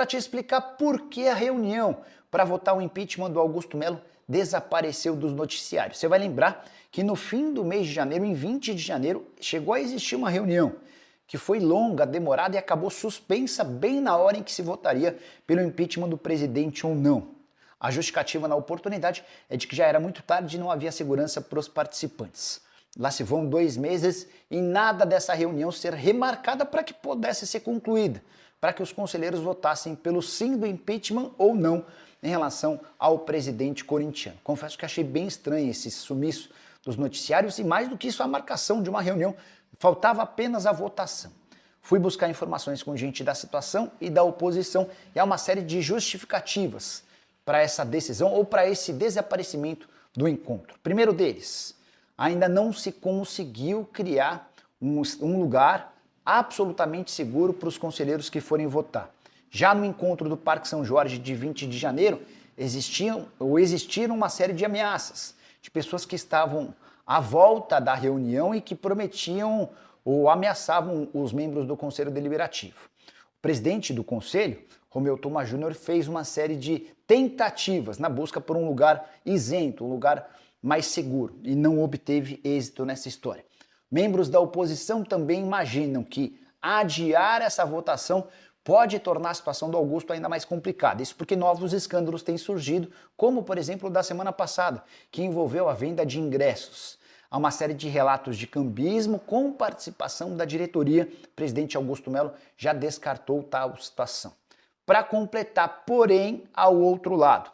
para te explicar por que a reunião para votar o impeachment do Augusto Melo desapareceu dos noticiários. Você vai lembrar que no fim do mês de janeiro, em 20 de janeiro, chegou a existir uma reunião que foi longa, demorada e acabou suspensa bem na hora em que se votaria pelo impeachment do presidente ou não. A justificativa na oportunidade é de que já era muito tarde e não havia segurança para os participantes. Lá se vão 2 meses e nada dessa reunião ser remarcada para que pudesse ser concluída, para que os conselheiros votassem pelo sim do impeachment ou não em relação ao presidente corintiano. Confesso que achei bem estranho esse sumiço dos noticiários e mais do que isso a marcação de uma reunião. Faltava apenas a votação. Fui buscar informações com gente da situação e da oposição e há uma série de justificativas para essa decisão ou para esse desaparecimento do encontro. Primeiro deles, ainda não se conseguiu criar um lugar absolutamente seguro para os conselheiros que forem votar. Já no encontro do Parque São Jorge de 20 de janeiro, existiram uma série de ameaças de pessoas que estavam à volta da reunião e que prometiam ou ameaçavam os membros do Conselho Deliberativo. O presidente do Conselho, Romeu Thoma Júnior, fez uma série de tentativas na busca por um lugar isento, um lugar mais seguro, e não obteve êxito nessa história. Membros da oposição também imaginam que adiar essa votação pode tornar a situação do Augusto ainda mais complicada. Isso porque novos escândalos têm surgido, como por exemplo o da semana passada, que envolveu a venda de ingressos. Há uma série de relatos de cambismo com participação da diretoria. O presidente Augusto Melo já descartou tal situação. Para completar, porém, ao outro lado,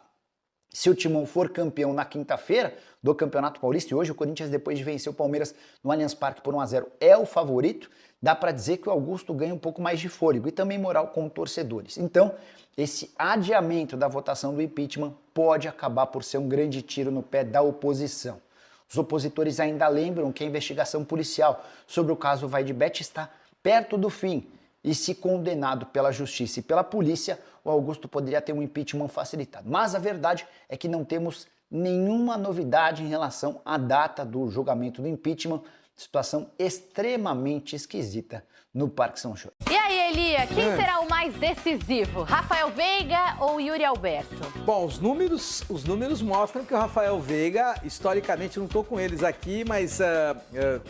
se o Timão for campeão na quinta-feira do Campeonato Paulista, e hoje o Corinthians, depois de vencer o Palmeiras no Allianz Parque por 1-0, é o favorito, dá para dizer que o Augusto ganha um pouco mais de fôlego e também moral com torcedores. Então, esse adiamento da votação do impeachment pode acabar por ser um grande tiro no pé da oposição. Os opositores ainda lembram que a investigação policial sobre o caso Vai de Bet está perto do fim e, se condenado pela justiça e pela polícia, o Augusto poderia ter um impeachment facilitado. Mas a verdade é que não temos nenhuma novidade em relação à data do julgamento do impeachment. Situação extremamente esquisita no Parque São Jorge. E aí, Elia, quem será o mais decisivo? Rafael Veiga ou Yuri Alberto? Bom, os números mostram que o Rafael Veiga, historicamente, não estou com eles aqui, mas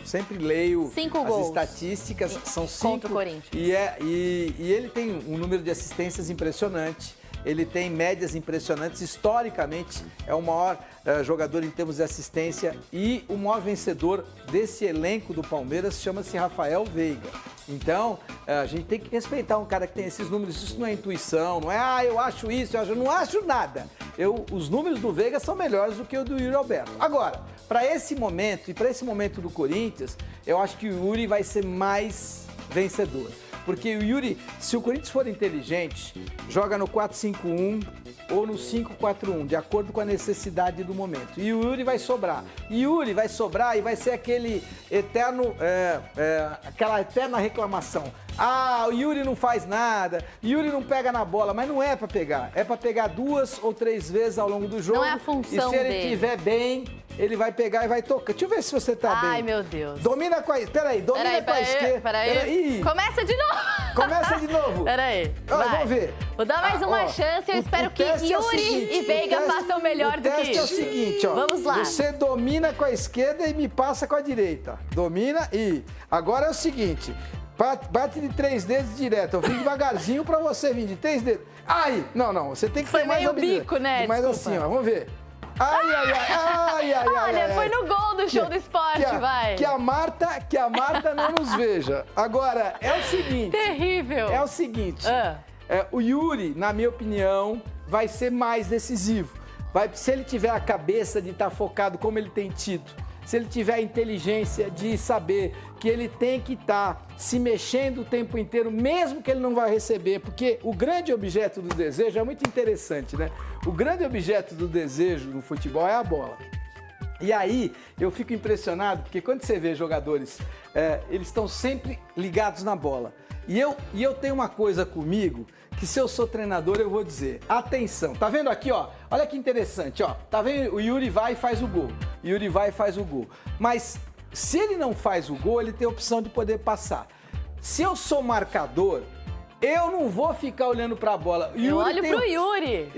sempre leio 5 as gols. estatísticas, são 5. Contra o Corinthians. E ele tem um número de assistências impressionante. Ele tem médias impressionantes, historicamente é o maior jogador em termos de assistência e o maior vencedor desse elenco do Palmeiras chama-se Rafael Veiga. Então, a gente tem que respeitar um cara que tem esses números, isso não é intuição, não é, eu acho isso, eu não acho nada. Os números do Veiga são melhores do que o do Yuri Alberto. Agora, para esse momento e para esse momento do Corinthians, eu acho que o Yuri vai ser mais vencedor. Porque o Yuri, se o Corinthians for inteligente, joga no 4-5-1 ou no 5-4-1, de acordo com a necessidade do momento. E o Yuri vai sobrar. E Yuri vai sobrar e vai ser aquele eterno, aquela eterna reclamação. Ah, o Yuri não faz nada, Yuri não pega na bola, mas não é para pegar. É para pegar 2 ou 3 vezes ao longo do jogo. Não é a função dele. E se ele dele. estiver bem, ele vai pegar e vai tocar. Deixa eu ver se você tá bem. Ai, meu Deus. Domina com a... Peraí, domina com a esquerda. Peraí. Começa de novo. Começa de novo. Peraí. Vamos ver. Vou dar mais uma chance. Eu espero que Yuri e Veiga façam melhor do que isso. O teste é o seguinte, ó. Vamos lá. Você domina com a esquerda e me passa com a direita. Domina e... Agora é o seguinte... Bate de 3 dedos direto. Eu vim devagarzinho pra você vir de 3 dedos. Ai! Não. Você tem que ter mais habilidade. Foi meio bico, né? Mas Desculpa. assim, ó. Vamos ver. Ai. Olha, foi no gol do show do esporte, vai. Que a Marta não nos veja. Agora, é o seguinte. Terrível. É o seguinte. O Yuri, na minha opinião, vai ser mais decisivo. Se ele tiver a cabeça de estar focado como ele tem tido, se ele tiver a inteligência de saber que ele tem que estar se mexendo o tempo inteiro, mesmo que ele não vai receber, porque o grande objeto do desejo é muito interessante, né? O grande objeto do desejo no futebol é a bola. E aí, eu fico impressionado, porque quando você vê jogadores, eles estão sempre ligados na bola. E eu tenho uma coisa comigo, que se eu sou treinador, eu vou dizer, atenção, tá vendo aqui, ó? Olha que interessante, ó. Tá vendo? O Yuri vai e faz o gol. Yuri vai e faz o gol. Mas se ele não faz o gol, ele tem a opção de poder passar. Se eu sou marcador, Eu não vou ficar olhando para a bola. Eu olho pro Yuri.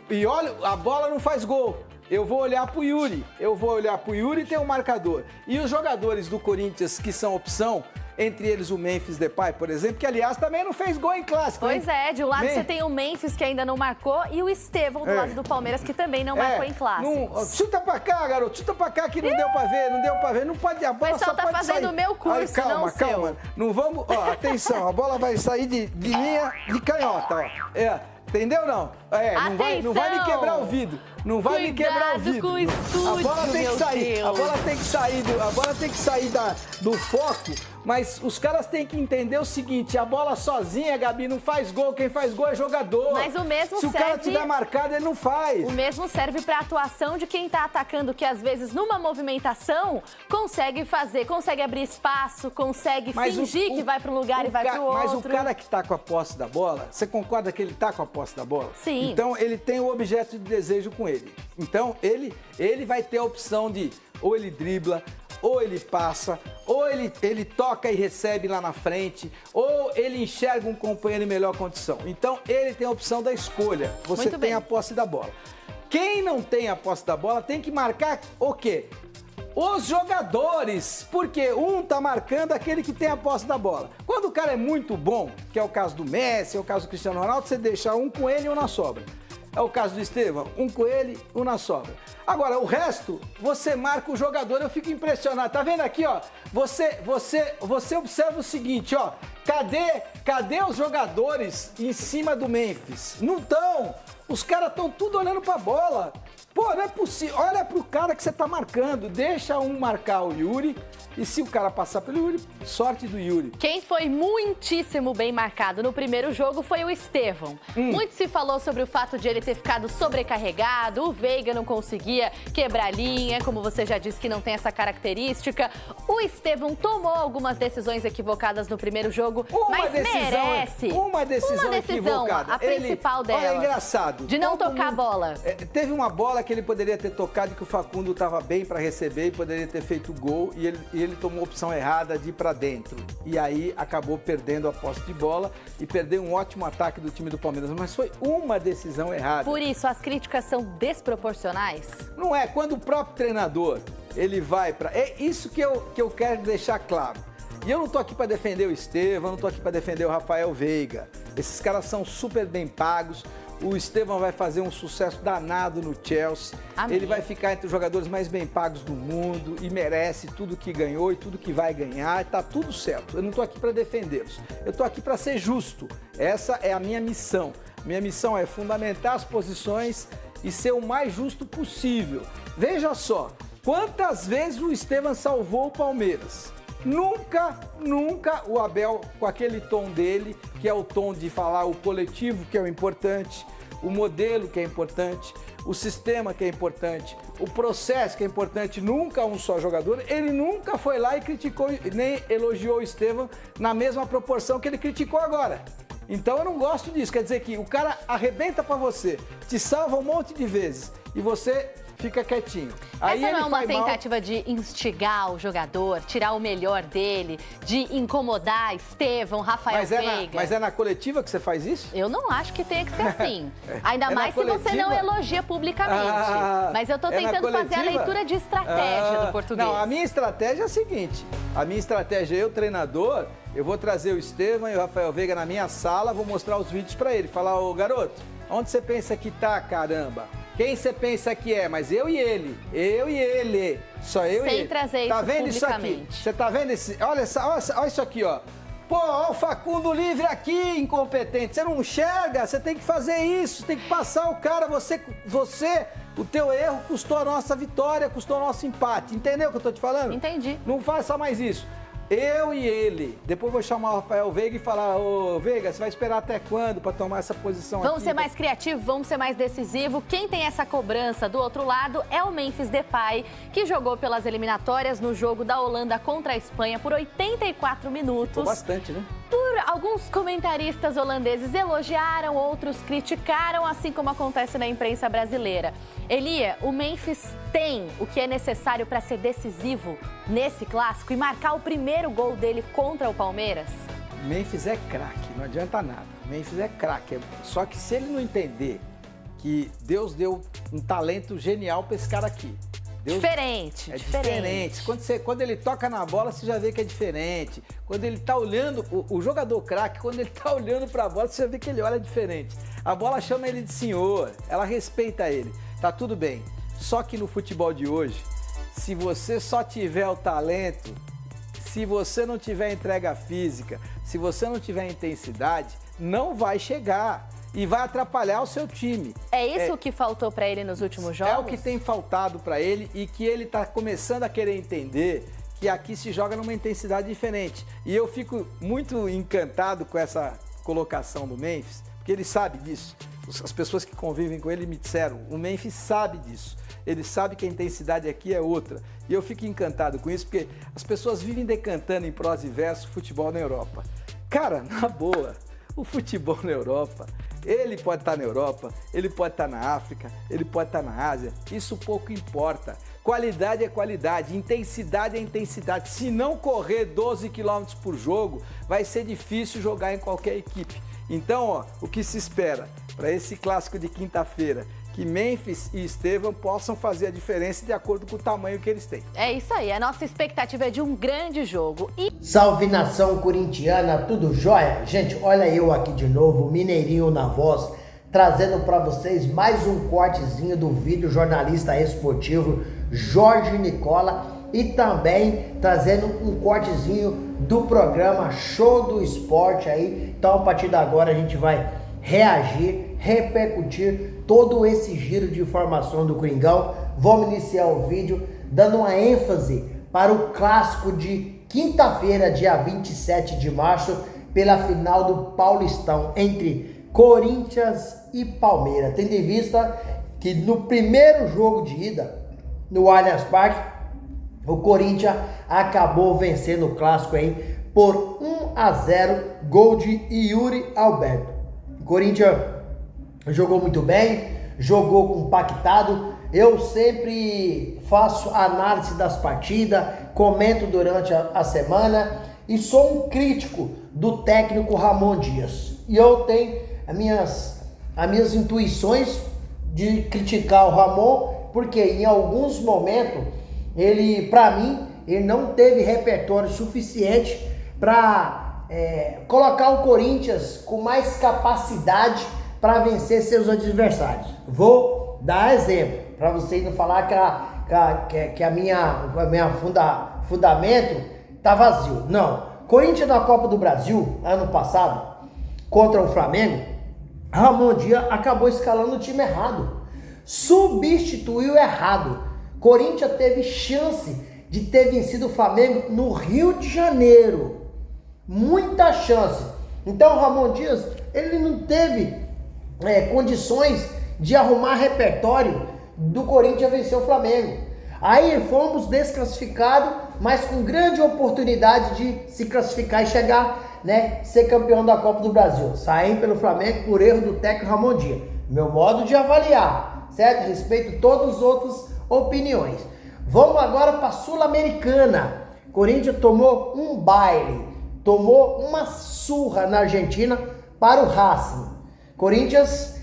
E olha, a bola não faz gol. Eu vou olhar pro Yuri. E tem um marcador. E os jogadores do Corinthians que são opção, entre eles o Memphis Depay, por exemplo, que aliás também não fez gol em clássico. Pois hein? de um lado você tem o Memphis que ainda não marcou e o Estevão do lado do Palmeiras que também não marcou em clássico. Chuta pra cá, garoto, chuta pra cá que não deu pra ver, não pode, a bola só pode fazendo sair. o meu curso, calma, não o seu. calma, não vamos, atenção, a bola vai sair de linha de canhota, entendeu não? Não vai me quebrar o vidro. Não vai me quebrar o vidro. Com o estúdio, a bola tem que sair. Deus. A bola tem que sair do foco, mas os caras têm que entender o seguinte, a bola sozinha, Gabi, não faz gol, quem faz gol é jogador. Mas o mesmo Se serve... o cara tiver marcado, ele não faz. O mesmo serve para a atuação de quem tá atacando, que às vezes numa movimentação consegue abrir espaço, consegue fingir que vai para um lugar e vai para o outro. Mas o cara que tá com a posse da bola, você concorda que ele tá com a posse da bola? Sim. Então ele tem o objeto de desejo com ele. Então ele vai ter a opção de ou ele dribla, ou ele passa, ou ele toca e recebe lá na frente, ou ele enxerga um companheiro em melhor condição. Então ele tem a opção da escolha. Você tem a posse da bola. Quem não tem a posse da bola tem que marcar o quê? Os jogadores, porque um tá marcando aquele que tem a posse da bola. Quando o cara é muito bom, que é o caso do Messi, é o caso do Cristiano Ronaldo, você deixa um com ele e um na sobra. É o caso do Estevão, um com ele, um na sobra. Agora, o resto, você marca o jogador, eu fico impressionado. Tá vendo aqui, ó? Você observa o seguinte, ó. Cadê os jogadores em cima do Memphis? Não estão. Os caras estão tudo olhando pra bola. Pô, não é possível. Olha pro cara que você tá marcando. Deixa um marcar o Yuri. E se o cara passar pelo Yuri, sorte do Yuri. Quem foi muitíssimo bem marcado no primeiro jogo foi o Estevão. Muito se falou sobre o fato de ele ter ficado sobrecarregado, o Veiga não conseguia quebrar linha, como você já disse que não tem essa característica. O Estevão tomou algumas decisões equivocadas no primeiro jogo, mas merece. Uma decisão equivocada. A principal delas. Olha, é engraçado. De não tocar a bola. Teve uma bola que ele poderia ter tocado e que o Facundo estava bem para receber e poderia ter feito gol e ele tomou a opção errada de ir para dentro. E aí acabou perdendo a posse de bola e perdeu um ótimo ataque do time do Palmeiras. Mas foi uma decisão errada. Por isso, as críticas são desproporcionais? Não é. Quando o próprio treinador, ele vai para... É isso que eu quero deixar claro. E eu não tô aqui para defender o Estevão, não tô aqui para defender o Rafael Veiga. Esses caras são super bem pagos. O Estevão vai fazer um sucesso danado no Chelsea. Amém. Ele vai ficar entre os jogadores mais bem pagos do mundo e merece tudo que ganhou e tudo que vai ganhar. Tá tudo certo. Eu não tô aqui para defendê-los. Eu tô aqui para ser justo. Essa é a minha missão. Minha missão é fundamentar as posições e ser o mais justo possível. Veja só, quantas vezes o Estevão salvou o Palmeiras? Nunca o Abel, com aquele tom dele, que é o tom de falar o coletivo, que é o importante, o modelo, que é importante, o sistema, que é importante, o processo, que é importante, nunca um só jogador, ele nunca foi lá e criticou, nem elogiou o Estevão na mesma proporção que ele criticou agora. Então eu não gosto disso, quer dizer que o cara arrebenta pra você, te salva um monte de vezes e você fica quietinho. Aí essa não é uma tentativa de instigar o jogador, tirar o melhor dele, de incomodar Estevão, Rafael Veiga. Mas é na coletiva que você faz isso? Eu não acho que tenha que ser assim. Ainda mais se você não elogia publicamente. Mas eu tô tentando fazer a leitura de estratégia do português. Não, a minha estratégia é a seguinte. A minha estratégia, eu, treinador, eu vou trazer o Estevão e o Rafael Veiga na minha sala, vou mostrar os vídeos pra ele. Falar, ô garoto, onde você pensa que tá, caramba? Quem você pensa que é? Mas eu e ele. Só eu e ele. Sem trazer isso tá vendo publicamente. Isso aqui? Você tá vendo esse? Olha isso aqui, ó. Pô, ó o Facundo livre aqui, incompetente. Você não enxerga? Você tem que fazer isso, tem que passar o cara. O teu erro custou a nossa vitória, custou o nosso empate. Entendeu o que eu tô te falando? Entendi. Não faça mais isso. Eu e ele. Depois vou chamar o Rafael Veiga e falar, ô Veiga, você vai esperar até quando para tomar essa posição aqui? Vamos ser mais criativos, vamos ser mais decisivos. Quem tem essa cobrança do outro lado é o Memphis Depay, que jogou pelas eliminatórias no jogo da Holanda contra a Espanha por 84 minutos. Ficou bastante, né? Alguns comentaristas holandeses elogiaram, outros criticaram, assim como acontece na imprensa brasileira. Elia, o Memphis tem o que é necessário para ser decisivo nesse clássico e marcar o primeiro gol dele contra o Palmeiras? Memphis é craque, não adianta nada. Memphis é craque. Só que se ele não entender que Deus deu um talento genial para esse cara aqui. Diferente. Quando ele toca na bola, você já vê que é diferente. Quando ele tá olhando, o jogador craque, quando ele tá olhando para a bola, você já vê que ele olha diferente. A bola chama ele de senhor, ela respeita ele. Tá tudo bem. Só que no futebol de hoje, se você só tiver o talento, se você não tiver entrega física, se você não tiver intensidade, não vai chegar e vai atrapalhar o seu time. É isso que faltou para ele nos últimos jogos? É o que tem faltado para ele e que ele está começando a querer entender que aqui se joga numa intensidade diferente. E eu fico muito encantado com essa colocação do Memphis, porque ele sabe disso. As pessoas que convivem com ele me disseram, o Memphis sabe disso. Ele sabe que a intensidade aqui é outra. E eu fico encantado com isso, porque as pessoas vivem decantando em prosa e verso futebol na Europa. Cara, na boa, o futebol na Europa, ele pode estar na Europa, ele pode estar na África, ele pode estar na Ásia, isso pouco importa. Qualidade é qualidade, intensidade é intensidade. Se não correr 12 km por jogo, vai ser difícil jogar em qualquer equipe. Então, ó, o que se espera para esse clássico de quinta-feira? Que Memphis e Estevão possam fazer a diferença de acordo com o tamanho que eles têm. É isso aí, a nossa expectativa é de um grande jogo. Salve nação corintiana, tudo jóia? Gente, olha eu aqui de novo, Mineirinho na voz, trazendo para vocês mais um cortezinho do vídeo jornalista esportivo Jorge Nicola e também trazendo um cortezinho do programa Show do Esporte aí. Então, a partir de agora a gente vai reagir, repercutir todo esse giro de informação do Coringão. Vamos iniciar o vídeo dando uma ênfase para o clássico de quinta-feira, dia 27 de março, pela final do Paulistão entre Corinthians e Palmeiras. Tendo em vista que no primeiro jogo de ida, no Allianz Parque, o Corinthians acabou vencendo o clássico aí por 1-0, gol de Yuri Alberto. O Corinthians jogou muito bem, jogou compactado. Eu sempre faço análise das partidas, comento durante a semana e sou um crítico do técnico Ramon Dias. E eu tenho as minhas intuições de criticar o Ramon, porque em alguns momentos ele, para mim, ele não teve repertório suficiente para colocar o Corinthians com mais capacidade para vencer seus adversários. Vou dar exemplo, para vocês não falar que a minha fundamento tá vazio. Não. Corinthians na Copa do Brasil, ano passado, contra o Flamengo, Ramon Dias acabou escalando o time errado. Substituiu errado. Corinthians teve chance de ter vencido o Flamengo no Rio de Janeiro. Muita chance. Então o Ramon Dias, ele não teve condições de arrumar repertório do Corinthians vencer o Flamengo. Aí fomos desclassificados, mas com grande oportunidade de se classificar e chegar, ser campeão da Copa do Brasil. Saímos pelo Flamengo por erro do técnico Ramon Dias. Meu modo de avaliar, certo? Respeito todas as outras opiniões. Vamos agora para a Sul-Americana. Corinthians tomou um baile, tomou uma surra na Argentina para o Racing. Corinthians,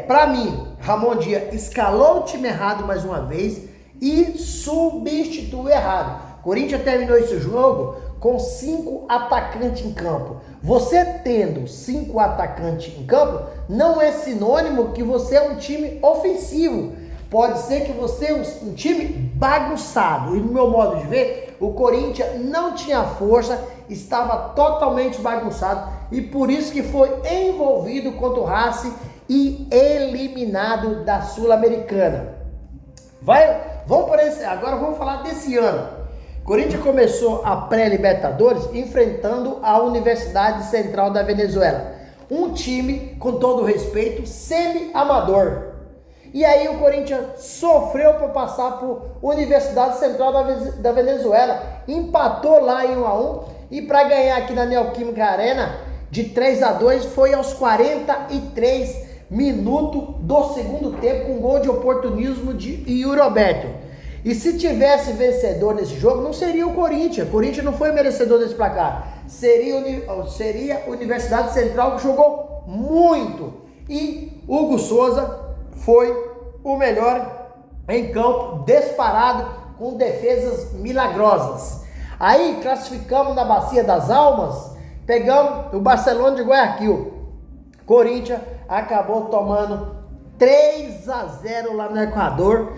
para mim, Ramon Dias escalou o time errado mais uma vez e substituiu errado. Corinthians terminou esse jogo com 5 atacantes em campo. Você tendo 5 atacantes em campo, não é sinônimo que você é um time ofensivo. Pode ser que você é um time bagunçado. E no meu modo de ver, o Corinthians não tinha força, estava totalmente bagunçado e por isso que foi envolvido contra o Racing e eliminado da Sul-Americana. Agora vamos falar desse ano. Corinthians começou a pré-Libertadores enfrentando a Universidade Central da Venezuela. Um time, com todo respeito, semi-amador. E aí o Corinthians sofreu para passar por Universidade Central da Venezuela. Empatou lá em 1-1 e para ganhar aqui na Neoquímica Arena de 3-2 foi aos 43 minutos do segundo tempo com gol de oportunismo de Yuri Alberto. E se tivesse vencedor nesse jogo, não seria o Corinthians. O Corinthians não foi merecedor desse placar. seria Universidade Central, que jogou muito. E Hugo Souza foi o melhor em campo, disparado, com defesas milagrosas. Aí classificamos na Bacia das Almas, pegamos o Barcelona de Guayaquil. Corinthians acabou tomando 3-0 lá no Equador,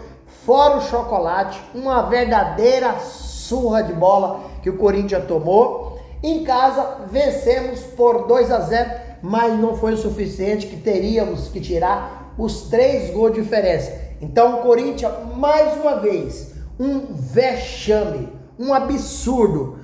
fora o chocolate, uma verdadeira surra de bola que o Corinthians tomou. Em casa vencemos por 2-0, mas não foi o suficiente, que teríamos que tirar os 3 gols de diferença. Então o Corinthians, mais uma vez, um vexame, um absurdo,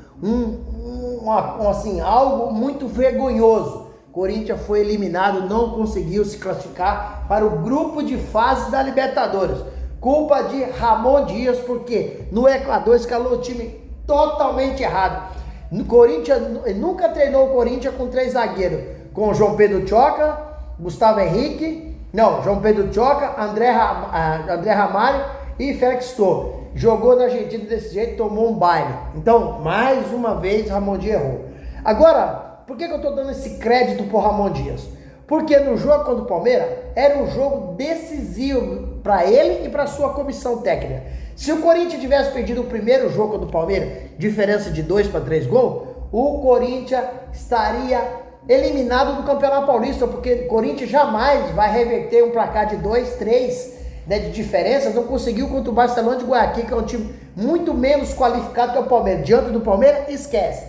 assim, algo muito vergonhoso. Corinthians foi eliminado, não conseguiu se classificar para o grupo de fase da Libertadores. Culpa de Ramon Dias, porque no Equador escalou o time totalmente errado. No Corinthians, nunca treinou o Corinthians com 3 zagueiros, com João Pedro Choca, Gustavo Henrique, João Pedro Choca, André Ramalho e Félix Torres. Jogou na Argentina desse jeito, tomou um baile. Então, mais uma vez, Ramon Dias errou. Agora, por que eu estou dando esse crédito para o Ramon Dias? Porque no jogo contra o Palmeiras, era um jogo decisivo para ele e para a sua comissão técnica. Se o Corinthians tivesse perdido o primeiro jogo contra o Palmeiras, diferença de 2 para 3 gols, o Corinthians estaria eliminado do Campeonato Paulista, porque o Corinthians jamais vai reverter um placar de 2, 3, de diferença. Não conseguiu contra o Barcelona de Guayaquil, que é um time muito menos qualificado que o Palmeiras. Diante do Palmeiras, esquece.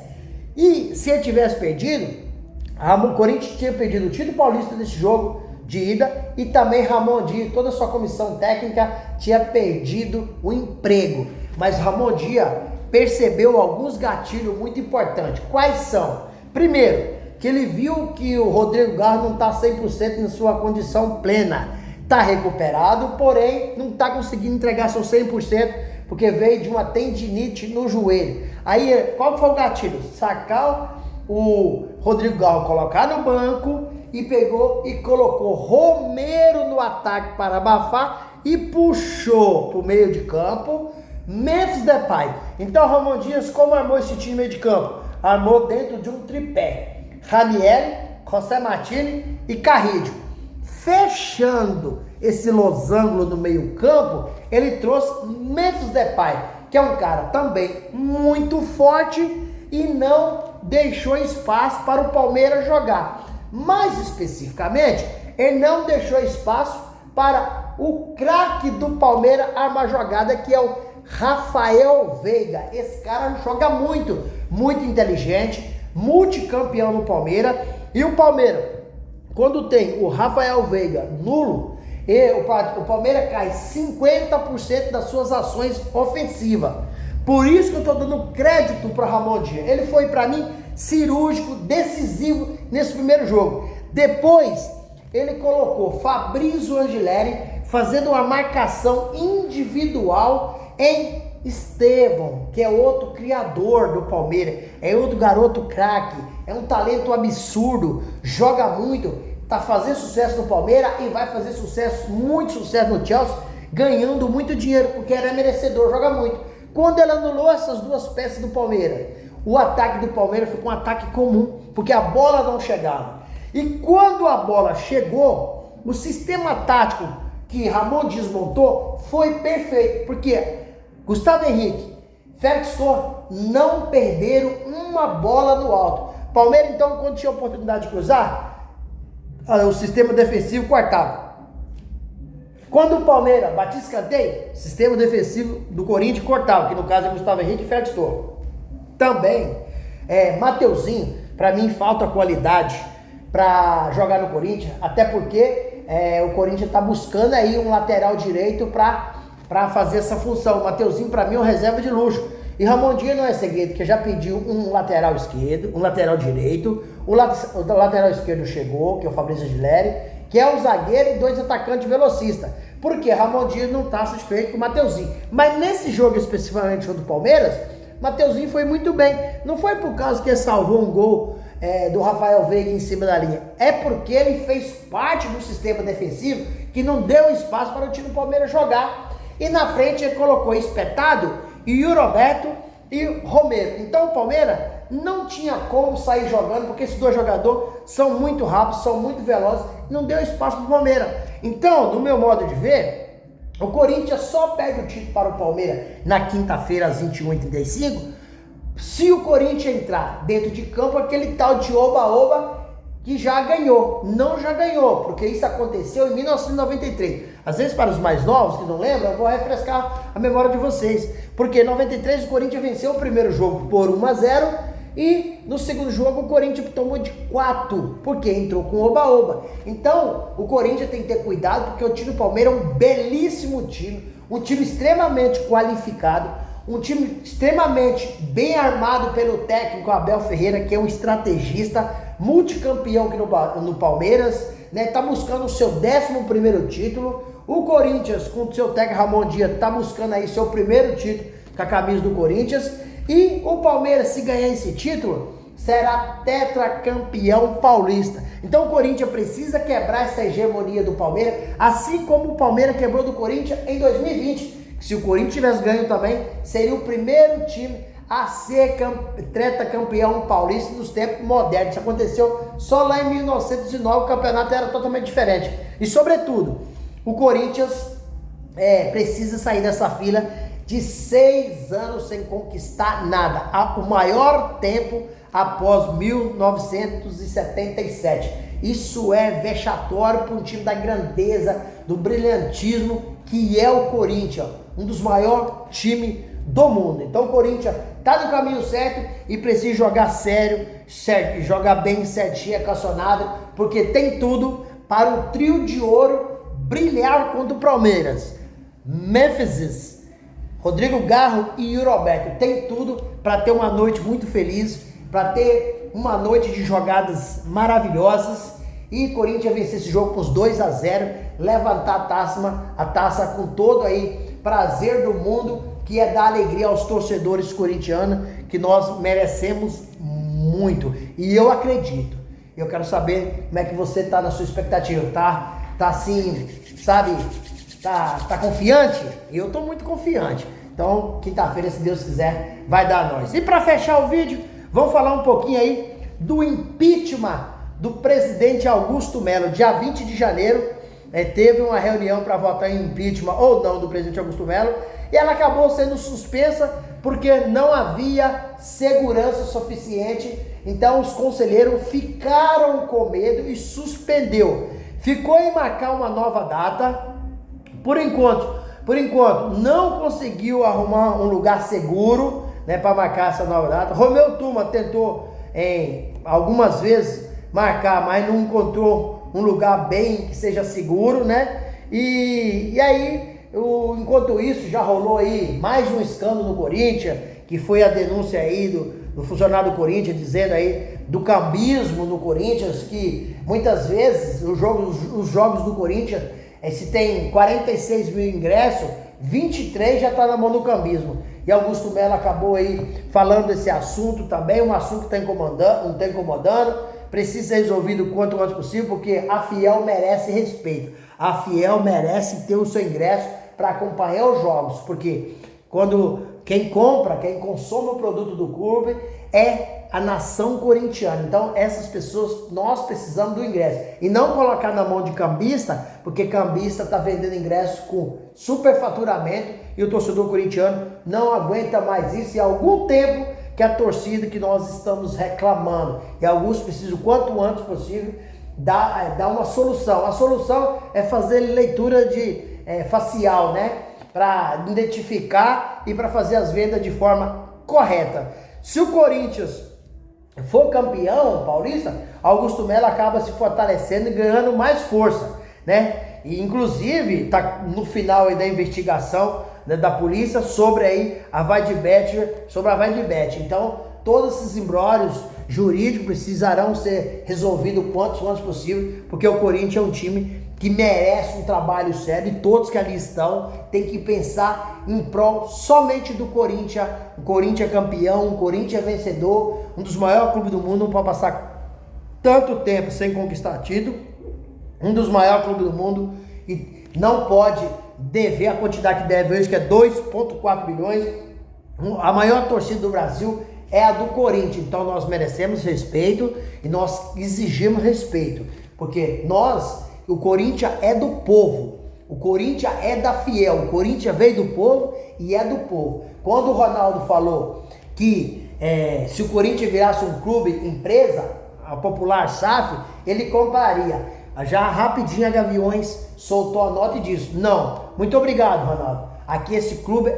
E se ele tivesse perdido, o Corinthians tinha perdido o título paulista desse jogo de ida, e também Ramon Dias, toda a sua comissão técnica, tinha perdido o emprego. Mas Ramon Dias percebeu alguns gatilhos muito importantes. Quais são? Primeiro, que ele viu que o Rodrigo Garro não está 100% na sua condição plena. Está recuperado, porém não está conseguindo entregar seu 100%, porque veio de uma tendinite no joelho. Aí, qual foi o gatilho? Sacar o Rodrigo Garro, colocar no banco, e pegou e colocou Romero no ataque para abafar e puxou para o meio de campo Memphis Depay. Então, Ramon Dias, como armou esse time meio de campo? Armou dentro de um tripé: Ranieri, José Martini e Carrillo. Fechando esse losango no meio campo, ele trouxe Memphis Depay, que é um cara também muito forte e não deixou espaço para o Palmeiras jogar. Mais especificamente, ele não deixou espaço para o craque do Palmeiras armar jogada, que é o Rafael Veiga. Esse cara joga muito, muito inteligente, multicampeão no Palmeiras. E o Palmeiras, quando tem o Rafael Veiga nulo, o Palmeiras cai 50% das suas ações ofensivas. Por isso que eu estou dando crédito para Ramon Dias. Ele foi, para mim, cirúrgico, decisivo nesse primeiro jogo. Depois, ele colocou Fabrício Angileri fazendo uma marcação individual em Estevão, que é outro criador do Palmeiras, é outro garoto craque, é um talento absurdo, joga muito, tá fazendo sucesso no Palmeiras e vai fazer sucesso, muito sucesso no Chelsea, ganhando muito dinheiro, porque era merecedor, joga muito. Quando ele anulou essas duas peças do Palmeiras, o ataque do Palmeiras ficou um ataque comum, porque a bola não chegava. E quando a bola chegou, o sistema tático que Ramon Dias montou foi perfeito, porque Gustavo Henrique, Félix Torres não perderam uma bola no alto. Palmeiras, então, quando tinha a oportunidade de cruzar, o sistema defensivo cortava. Quando o Palmeiras batia escanteio, sistema defensivo do Corinthians cortava, que no caso é Gustavo Henrique e Félix Torres. Também, Mateuzinho, para mim falta qualidade para jogar no Corinthians, até porque o Corinthians está buscando aí um lateral direito para fazer essa função. O Mateuzinho, para mim, é uma reserva de luxo. E Ramon Dias não é segredo, que já pediu um lateral esquerdo, um lateral direito. O lateral esquerdo chegou, que é o Fabrício Angileri, que é um zagueiro e 2 atacantes velocistas. Porque Ramon Dias não está satisfeito com o Mateuzinho. Mas nesse jogo, especificamente o do Palmeiras, Mateuzinho foi muito bem. Não foi por causa que ele salvou um gol do Rafael Veiga em cima da linha. É porque ele fez parte do sistema defensivo que não deu espaço para o time do Palmeiras jogar. E na frente ele colocou Espetado e o Roberto e Romero. Então o Palmeiras não tinha como sair jogando, porque esses dois jogadores são muito rápidos, são muito velozes, não deu espaço para o Palmeiras. Então, no meu modo de ver, o Corinthians só pega o título para o Palmeiras na quinta-feira às 21h35, se o Corinthians entrar dentro de campo, aquele tal de oba-oba que já ganhou. Não já ganhou, porque isso aconteceu em 1993. Às vezes, para os mais novos que não lembram, eu vou refrescar a memória de vocês. Porque em 93 o Corinthians venceu o primeiro jogo por 1-0 e no segundo jogo o Corinthians tomou de 4, porque entrou com oba-oba. Então, o Corinthians tem que ter cuidado, porque o time do Palmeiras é um belíssimo time, um time extremamente qualificado, um time extremamente bem armado pelo técnico Abel Ferreira, que é um estrategista multicampeão aqui no Palmeiras, né? Tá buscando o seu 11º título. O Corinthians, com o seu técnico Ramon Dias, tá buscando aí seu primeiro título com a camisa do Corinthians. E o Palmeiras, se ganhar esse título, será tetracampeão paulista. Então o Corinthians precisa quebrar essa hegemonia do Palmeiras, assim como o Palmeiras quebrou do Corinthians em 2020. Se o Corinthians tivesse ganho também, seria o primeiro time a ser tetracampeão paulista dos tempos modernos. Isso aconteceu só lá em 1919, o campeonato era totalmente diferente. E sobretudo, o Corinthians precisa sair dessa fila de 6 anos sem conquistar nada. O maior tempo após 1977. Isso é vexatório para um time da grandeza, do brilhantismo que é o Corinthians, um dos maiores times do mundo. Então o Corinthians está no caminho certo e precisa jogar sério, jogar bem certinho, equacionado, porque tem tudo para o trio de ouro brilhar contra o Palmeiras. Memphis, Rodrigo Garro e Yuri Alberto tem tudo para ter uma noite muito feliz, para ter uma noite de jogadas maravilhosas e Corinthians vencer esse jogo com os 2-0, levantar a taça com todo aí prazer do mundo, que é dar alegria aos torcedores corintianos, que nós merecemos muito. E eu acredito. Eu quero saber como é que você tá na sua expectativa, tá assim, sabe? Tá confiante? Eu tô muito confiante. Então, quinta-feira, se Deus quiser, vai dar a nós. E para fechar o vídeo, vamos falar um pouquinho aí do impeachment do presidente Augusto Melo. Dia 20 de janeiro, teve uma reunião para votar em impeachment ou não do presidente Augusto Melo, e ela acabou sendo suspensa porque não havia segurança suficiente. Então os conselheiros ficaram com medo e suspendeu. Ficou em marcar uma nova data. Por enquanto não conseguiu arrumar um lugar seguro, né, para marcar essa nova data. Romeu Tuma tentou algumas vezes marcar, mas não encontrou um lugar bem que seja seguro, né? E aí, enquanto isso, já rolou aí mais um escândalo no Corinthians, que foi a denúncia aí do funcionário do Corinthians, dizendo aí do cambismo no Corinthians, que muitas vezes os jogos do Corinthians, se tem 46 mil ingressos, 23 já está na mão do cambismo. E Augusto Melo acabou aí falando desse assunto também, um assunto que está incomodando, precisa ser resolvido o quanto antes possível, porque a Fiel merece respeito. A Fiel merece ter o seu ingresso para acompanhar os jogos, porque quem consome o produto do clube é a nação corintiana. Então essas pessoas, nós precisamos do ingresso e não colocar na mão de cambista, porque cambista está vendendo ingresso com superfaturamento e o torcedor corintiano não aguenta mais isso. E há algum tempo que a torcida que nós estamos reclamando, e alguns precisam o quanto antes possível dar uma solução. A solução é fazer leitura facial, né, para identificar e para fazer as vendas de forma correta. Se o Corinthians for campeão paulista, Augusto Melo acaba se fortalecendo e ganhando mais força, né? E inclusive está no final aí da investigação, né, da polícia sobre aí a Vai de Bet. Então todos esses imbróglios jurídicos precisarão ser resolvidos o quanto antes possível, porque o Corinthians é um time que merece um trabalho sério e todos que ali estão têm que pensar em prol somente do Corinthians. O Corinthians campeão, o Corinthians vencedor, um dos maiores clubes do mundo, não pode passar tanto tempo sem conquistar título, um dos maiores clubes do mundo, e não pode dever a quantidade que deve hoje, que é 2,4 bilhões. A maior torcida do Brasil é a do Corinthians, então nós merecemos respeito e nós exigimos respeito, porque o Corinthians é do povo, o Corinthians é da fiel, o Corinthians veio do povo e é do povo. Quando o Ronaldo falou que se o Corinthians virasse um clube, empresa, a popular SAF, ele compraria. Já rapidinho a Gaviões soltou a nota e disse, não, muito obrigado, Ronaldo. Aqui esse clube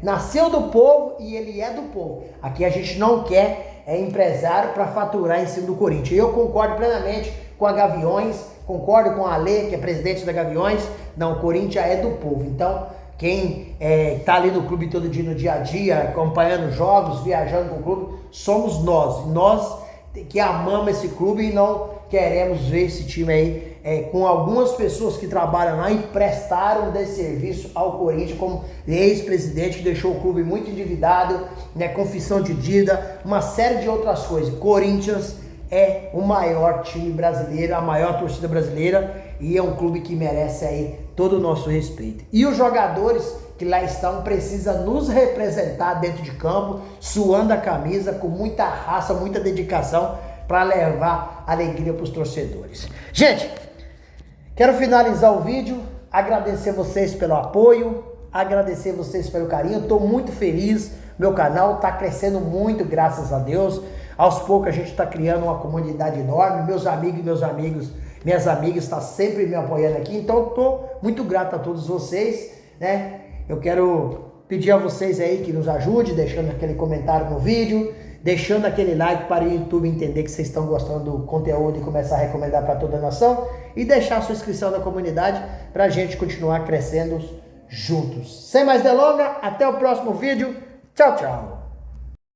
nasceu do povo e ele é do povo. Aqui a gente não quer empresário para faturar em cima do Corinthians. Eu concordo plenamente com a Gaviões, concordo com a Ale, que é presidente da Gaviões. Não, o Corinthians é do povo. Então, quem está ali no clube todo dia, no dia a dia, acompanhando jogos, viajando com o clube, somos nós. Nós que amamos esse clube e não queremos ver esse time aí com algumas pessoas que trabalham lá e prestaram de serviço ao Corinthians, como ex-presidente que deixou o clube muito endividado, confissão de dívida, uma série de outras coisas. Corinthians é o maior time brasileiro, a maior torcida brasileira e é um clube que merece aí todo o nosso respeito. E os jogadores que lá estão precisam nos representar dentro de campo, suando a camisa, com muita raça, muita dedicação para levar alegria para os torcedores. Gente, quero finalizar o vídeo, agradecer vocês pelo apoio, agradecer vocês pelo carinho, estou muito feliz, meu canal está crescendo muito, graças a Deus. Aos poucos a gente está criando uma comunidade enorme, minhas amigas estão sempre me apoiando aqui, então estou muito grato a todos vocês, Eu quero pedir a vocês aí que nos ajude, deixando aquele comentário no vídeo, deixando aquele like para o YouTube entender que vocês estão gostando do conteúdo e começar a recomendar para toda a nação, e deixar a sua inscrição na comunidade para a gente continuar crescendo juntos. Sem mais delongas, até o próximo vídeo. Tchau, tchau.